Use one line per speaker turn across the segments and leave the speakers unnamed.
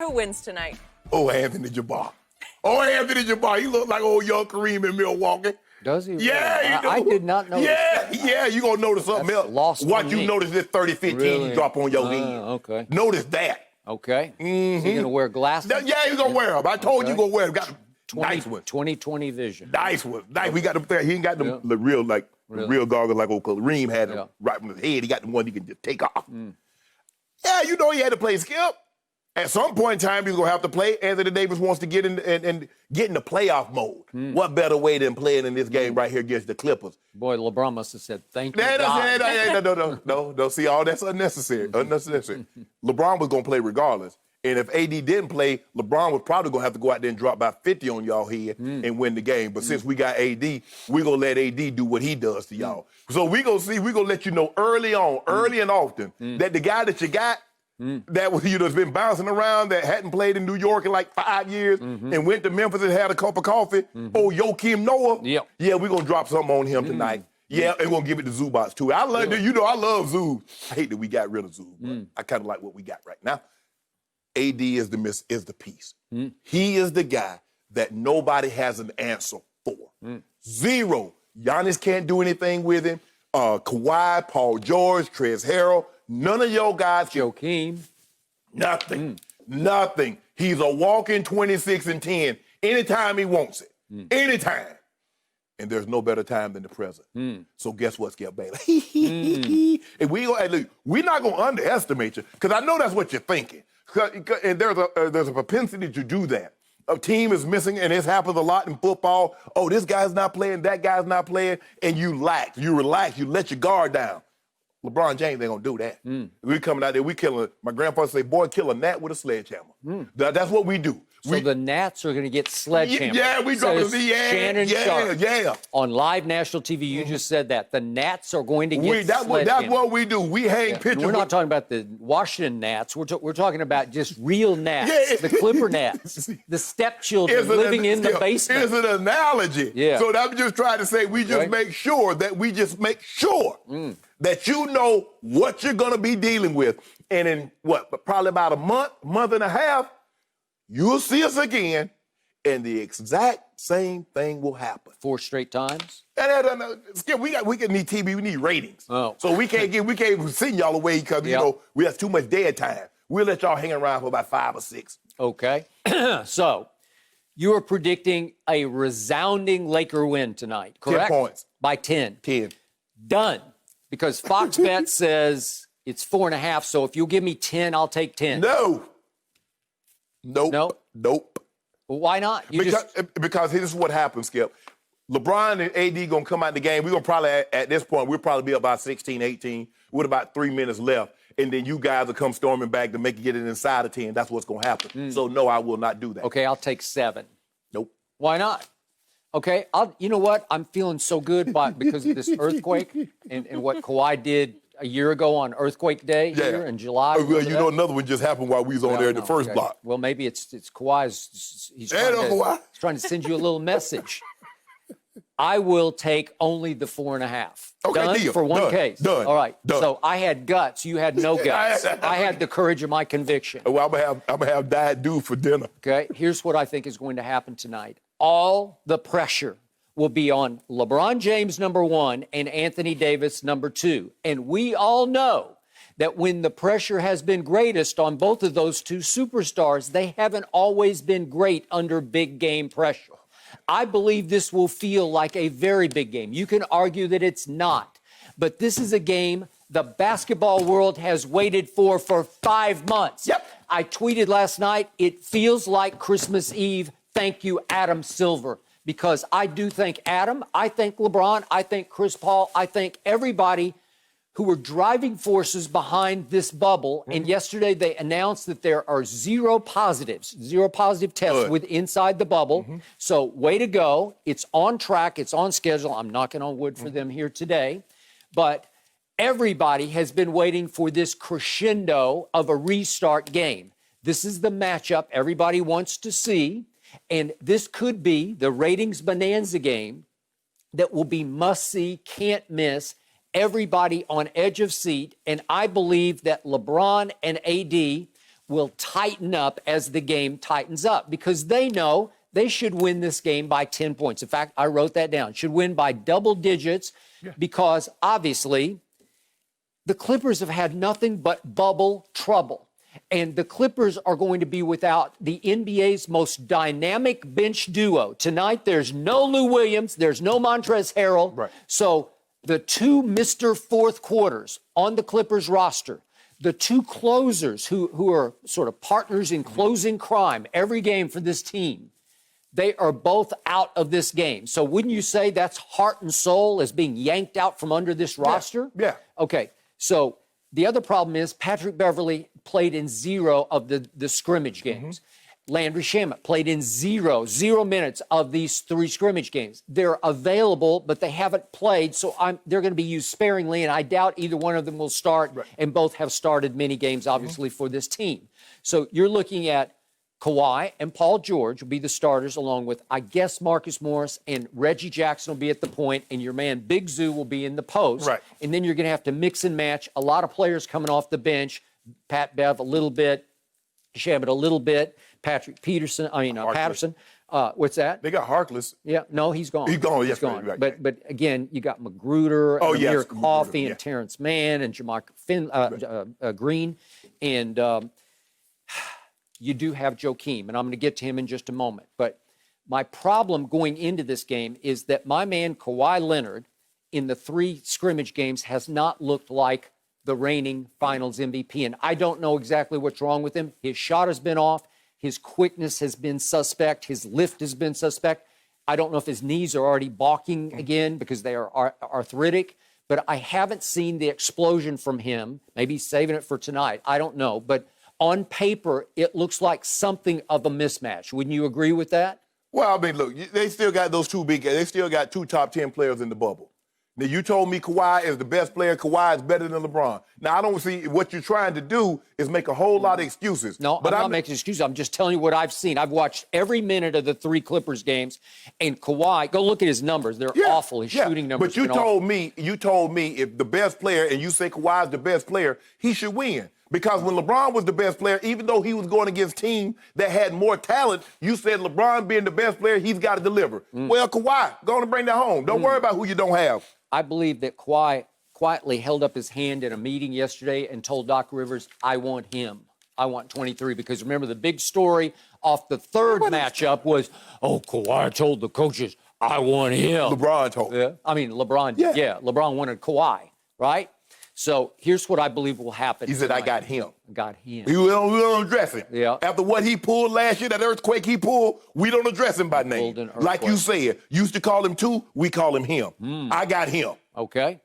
Who wins tonight?
Oh, Anthony Jabbar. Oh, Anthony Jabbar. He look like old young Kareem in Milwaukee.
Does he?
Yeah,
I did not notice that.
Yeah, you're going to notice something else.
Lost
Watch
on
you
me.
notice this 30-15
Really?
you drop on your head.
Okay.
Notice that.
Okay. Is he going to wear glasses?
Yeah, he's going to wear them. I told you going to wear them. Got nice ones.
20/20 vision.
Nice ones. Nice. We got them there. He ain't got them the real, the real goggles like old Kareem had them right from his head. He got the one he can just take off. Yeah, you know he had to play Skip. At some point in time, he's going to have to play. Anthony Davis wants to get in and get in the playoff mode. What better way than playing in this game right here against the Clippers?
Boy, LeBron must have said, thank you, God.
No. See, all that's unnecessary. LeBron was going to play regardless. And if AD didn't play, LeBron was probably going to have to go out there and drop about 50 on y'all head and win the game. But since we got AD, we're going to let AD do what he does to y'all. So we're going to let you know early on, early and often, that the guy that you got, that was has been bouncing around, that hadn't played in New York in like 5 years and went to Memphis and had a cup of coffee. Oh, Joakim Noah. Yeah, we're going to drop something on him tonight. Yeah, and we're going to give it to Zubac too. I love I love Zoo. I hate that we got rid of Zoo, but I kind of like what we got right now. AD is the piece. He is the guy that nobody has an answer for. Zero. Giannis can't do anything with him. Kawhi, Paul George, Trez Harrell, none of your guys.
Joakim.
Nothing. Nothing. He's a walking 26 and 10 anytime he wants it. Anytime. And there's no better time than the present. So guess what, Skip Bayless? And we're not going to underestimate you, because I know that's what you're thinking. And there's a propensity to do that. A team is missing, and this happens a lot in football. Oh, this guy's not playing, that guy's not playing, and you relax, you let your guard down. LeBron James ain't gonna do that. We coming out there, we killing. My grandfather say, "Boy, kill a gnat with a sledgehammer." That's what we do.
So the Nats are going to get sledgehammer.
Yeah, we dropping
Shannon Sharpe. On live national TV, you just said that. The Nats are going to get sledgehammer. That's
what we do. We hang pictures.
We're not talking about the Washington Nats. We're talking about just real Gnats, the Clipper Gnats, the stepchildren living in the basement.
It's an analogy.
Yeah.
So I'm just trying to say we just make sure that that you know what you're going to be dealing with. And in probably about a month and a half, you'll see us again, and the exact same thing will happen.
4 straight times?
Skip, we need TV, we need ratings.
Oh.
So we can't send y'all away because we have too much dead time. We'll let y'all hang around for about 5 or 6.
Okay. So you are predicting a resounding Laker win tonight, correct?
10 points.
By 10.
10.
Done. Because Fox Bet says it's 4.5. So if you'll give me 10, I'll take 10.
No. Nope.
Well, why not?
Because here's what happens, Skip. LeBron and AD going to come out the game. We're going to probably, at this point, we'll probably be about 16, 18 with about 3 minutes left. And then you guys will come storming back to get it inside of 10. That's what's going to happen. So, no, I will not do that.
Okay, I'll take 7.
Nope.
Why not? Okay, you know what? I'm feeling so good because of this earthquake and what Kawhi did a year ago on Earthquake Day here in July.
Well, another one just happened while we was on there in the first block.
Well, maybe it's Kawhi's. He's trying to send you a little message. I will take only the 4.5.
Okay,
done
deal.
For one case.
Done.
All right.
Done.
So I had guts. You had no guts. I had the courage of my conviction.
Well, I'm gonna have Diet Dew for dinner.
Okay. Here's what I think is going to happen tonight. All the pressure will be on LeBron James, number 1, and Anthony Davis, number 2. And we all know that when the pressure has been greatest on both of those two superstars, they haven't always been great under big game pressure. I believe this will feel like a very big game. You can argue that it's not, but this is a game the basketball world has waited for 5 months.
Yep.
I tweeted last night, it feels like Christmas Eve. Thank you, Adam Silver. Because I do thank Adam, I thank LeBron, I thank Chris Paul, I thank everybody who were driving forces behind this bubble. And yesterday they announced that there are 0 positive tests inside the bubble. So way to go. It's on track. It's on schedule. I'm knocking on wood for them here today. But everybody has been waiting for this crescendo of a restart game. This is the matchup everybody wants to see. And this could be the ratings bonanza game that will be must-see, can't miss, everybody on edge of seat. And I believe that LeBron and AD will tighten up as the game tightens up because they know they should win this game by 10 points. In fact, I wrote that down. Should win by double digits because obviously the Clippers have had nothing but bubble trouble. And the Clippers are going to be without the NBA's most dynamic bench duo. Tonight, there's no Lou Williams. There's no Montrezl Harrell.
Right.
So the two Mr. Fourth Quarters on the Clippers roster, the two closers who are sort of partners in closing crime every game for this team, they are both out of this game. So wouldn't you say that's heart and soul is being yanked out from under this roster?
Yeah.
Okay, so the other problem is Patrick Beverley played in 0 of the scrimmage games. Landry Shamet played in 0 minutes of these 3 scrimmage games. They're available, but they haven't played, so they're going to be used sparingly, and I doubt either one of them will start, and both have started many games, obviously, for this team. So you're looking at Kawhi and Paul George will be the starters, along with, I guess, Marcus Morris and Reggie Jackson will be at the point, and your man Big Zoo will be in the post.
Right.
And then you're going to have to mix and match a lot of players coming off the bench. Pat Bev a little bit, Shamet a little bit, Patrick Peterson. Patterson. What's that?
They got Harkless.
Yeah, no, he's gone.
He's gone.
He's
Yes,
gone.
right.
But again, you got Magruder,
Oh,
and
yes,
Amir Coffey,
Magruder,
and Terrence Mann, and Jamarcus Green, and you do have Joakim, and I'm going to get to him in just a moment. But my problem going into this game is that my man Kawhi Leonard in the 3 scrimmage games has not looked like the reigning Finals MVP. And I don't know exactly what's wrong with him. His shot has been off. His quickness has been suspect. His lift has been suspect. I don't know if his knees are already balking again because they are arthritic. But I haven't seen the explosion from him. Maybe he's saving it for tonight. I don't know. But on paper, it looks like something of a mismatch. Wouldn't you agree with that?
Well, I mean, look, they still got those 2 big guys. They still got 2 top 10 players in the bubble. Now, you told me Kawhi is the best player. Kawhi is better than LeBron. Now, I don't see what you're trying to do is make a whole lot of excuses.
No, I'm not making excuses. I'm just telling you what I've seen. I've watched every minute of the 3 Clippers games, and Kawhi, go look at his numbers. They're awful. His shooting numbers.
But you told me if the best player, and you say Kawhi is the best player, he should win. Because when LeBron was the best player, even though he was going against teams that had more talent, you said LeBron being the best player, he's got to deliver. Well, Kawhi, go on and bring that home. Don't worry about who you don't have.
I believe that Kawhi quietly held up his hand in a meeting yesterday and told Doc Rivers, I want him. I want 23. Because remember, the big story off the 3rd matchup was, Kawhi told the coaches, I want him.
LeBron told him.
Yeah. I mean, LeBron, LeBron wanted Kawhi, right? So here's what I believe will happen.
He said,
tonight.
I got him.
Got him.
We don't address him.
Yeah.
After what he pulled last year, that earthquake he pulled, we don't address him by name. Like you said, used to call him 2, we call him him. I got him.
Okay.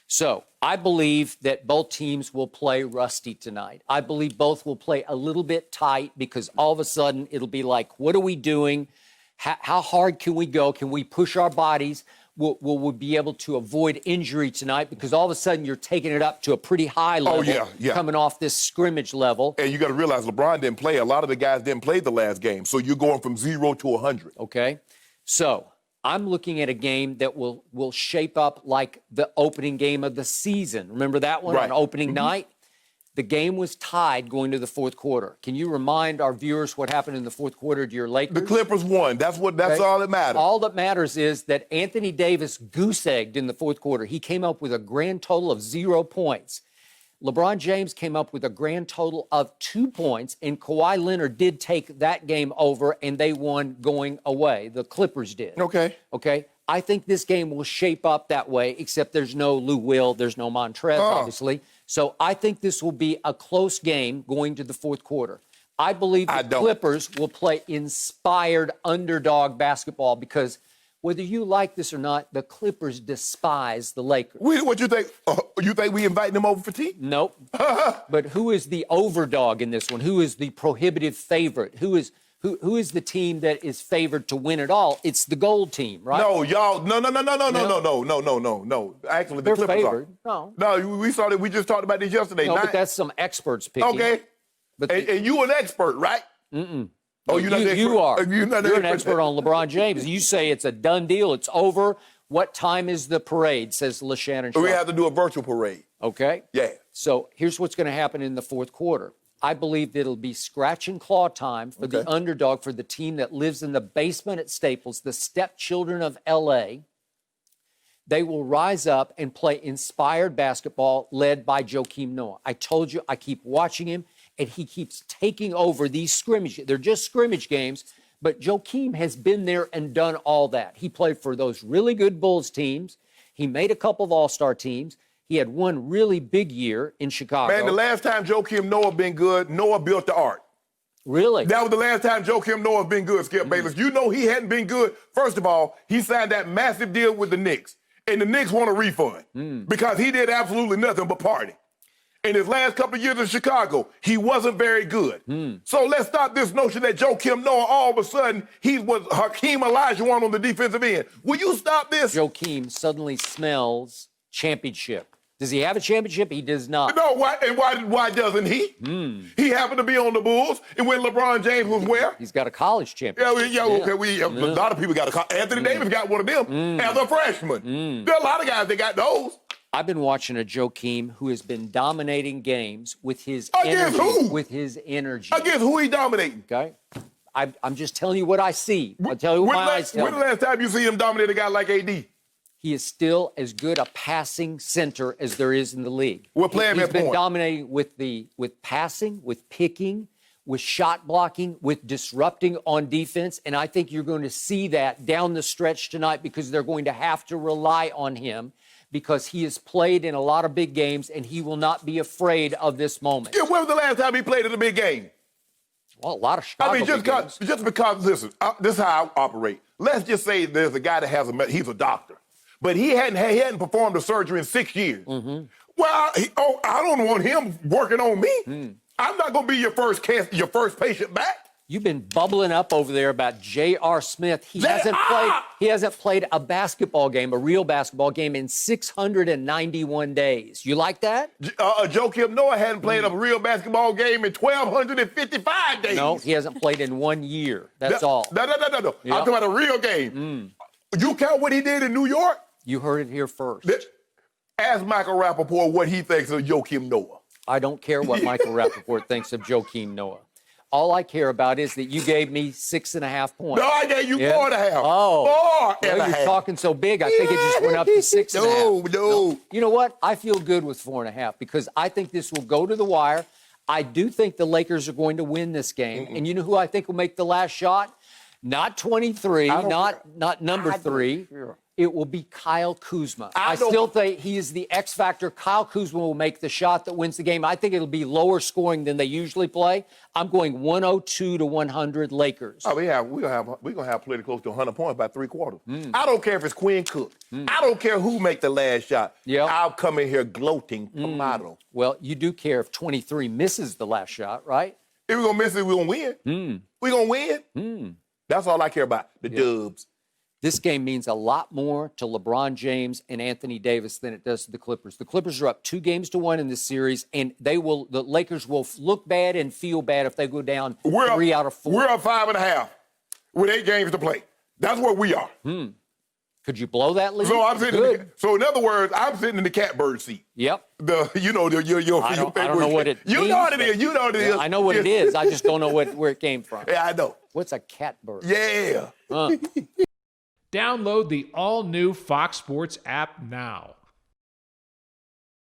So I believe that both teams will play rusty tonight. I believe both will play a little bit tight because all of a sudden it'll be like, what are we doing? How hard can we go? Can we push our bodies? Will we be able to avoid injury tonight? Because all of a sudden you're taking it up to a pretty high level, coming off this scrimmage level.
And you got to realize LeBron didn't play. A lot of the guys didn't play the last game. So you're going from 0 to 100.
Okay. So I'm looking at a game that will shape up like the opening game of the season. Remember that one on opening night? The game was tied going to the 4th quarter. Can you remind our viewers what happened in the 4th quarter to your Lakers?
The Clippers won. That's all that matters.
All that matters is that Anthony Davis goose-egged in the 4th quarter. He came up with a grand total of 0 points. LeBron James came up with a grand total of 2 points, and Kawhi Leonard did take that game over, and they won going away. The Clippers did.
Okay.
I think this game will shape up that way, except there's no Lou Will, there's no Montrezl, obviously. So I think this will be a close game going to the 4th quarter. I believe the Clippers will play inspired underdog basketball because whether you like this or not, the Clippers despise the Lakers.
What you think? You think we inviting them over for tea?
Nope. But who is the overdog in this one? Who is the prohibitive favorite? Who is the team that is favored to win it all? It's the gold team, right?
No, y'all. No. Actually, the Clippers
favored.
are. No, we saw that. We just talked about this yesterday.
No, but that's some experts picking.
Okay. But and you an expert, right? Oh, you're not an expert.
You are.
You're
an expert on LeBron James. You say it's a done deal. It's over. What time is the parade? Says Shannon Sharpe.
We have to do a virtual parade.
Okay.
Yeah.
So here's what's going to happen in the 4th quarter. I believe that it'll be scratch and claw time for the underdog, for the team that lives in the basement at Staples, the stepchildren of L.A. They will rise up and play inspired basketball led by Joakim Noah. I told you, I keep watching him, and he keeps taking over these scrimmages. They're just scrimmage games, but Joakim has been there and done all that. He played for those really good Bulls teams. He made a couple of all-star teams. He had one really big year in Chicago.
Man, the last time Joakim Noah been good, Noah built the art.
Really?
That was the last time Joakim Noah been good, Skip Bayless. You know he hadn't been good. First of all, he signed that massive deal with the Knicks, and the Knicks want a refund because he did absolutely nothing but party. In his last couple of years in Chicago, he wasn't very good. So let's stop this notion that Joakim Noah, all of a sudden, he was Hakeem Olajuwon on the defensive end. Will you stop this?
Joakim suddenly smells championship. Does he have a championship? He does not.
No, why doesn't he? He happened to be on the Bulls, and when LeBron James was where?
He's got a college championship.
A lot of people got Anthony Davis got one of them as a freshman. There are a lot of guys that got those.
I've been watching a Joakim who has been dominating games with his
Against
energy.
who?
With his energy.
Against who he dominating?
Okay? I'm just telling you what I see. I'll tell you what my eyes tell me.
When the last time you see him dominate a guy like AD?
He is still as good a passing center as there is in the league.
We'll play him
He's
at
been
point.
dominating with passing, with picking, with shot blocking, with disrupting on defense, and I think you're going to see that down the stretch tonight because they're going to have to rely on him because he has played in a lot of big games and he will not be afraid of this moment.
Yeah, when was the last time he played in a big game?
Well, a lot of Chicago big games.
just because, listen, this is how I operate. Let's just say there's a guy that he's a doctor, but he hadn't performed a surgery in 6 years. Well, I don't want him working on me. I'm not going to be your first patient back.
You've been bubbling up over there about J.R. Smith. He hasn't played a basketball game, a real basketball game, in 691 days. You like that?
Joakim Noah hadn't played a real basketball game in 1,255 days.
No, he hasn't played in 1 year. That's all.
No.
Yep.
I'm talking about a real game. You count what he did in New York?
You heard it here first.
Ask Michael Rappaport what he thinks of Joakim Noah.
I don't care what Michael Rappaport thinks of Joakim Noah. All I care about is that you gave me 6.5 points.
No, I gave you 4.5.
Oh.
4.5.
You're talking so big, I think it just went up to 6.5.
No.
You know what? I feel good with 4.5 because I think this will go to the wire. I do think the Lakers are going to win this game. And you know who I think will make the last shot? Not 23, not number 3. It will be Kyle Kuzma. I still think he is the X factor. Kyle Kuzma will make the shot that wins the game. I think it'll be lower scoring than they usually play. I'm going 102 to 100 Lakers.
Oh, we're gonna have plenty close to 100 points by 3 quarters. I don't care if it's Quinn Cook. I don't care who make the last shot.
Yep.
I'll come in here gloating tomato.
Well, you do care if 23 misses the last shot, right?
If we're gonna miss it, we're gonna win. We're gonna win. That's all I care about. The dubs.
This game means a lot more to LeBron James and Anthony Davis than it does to the Clippers. The Clippers are up 2-1 in this series, and the Lakers will look bad and feel bad if they go down 3 out of 4.
We're up 5.5 with 8 games to play. That's where we are.
Could you blow that lead?
So I'm sitting. So in other words, I'm sitting in the catbird seat.
Yep.
I don't
know what it means.
You know what it is. You know what it is.
I know what it is. I just don't know where it came from.
Yeah, I know.
What's a catbird?
Yeah.
Download the all-new Fox Sports app now.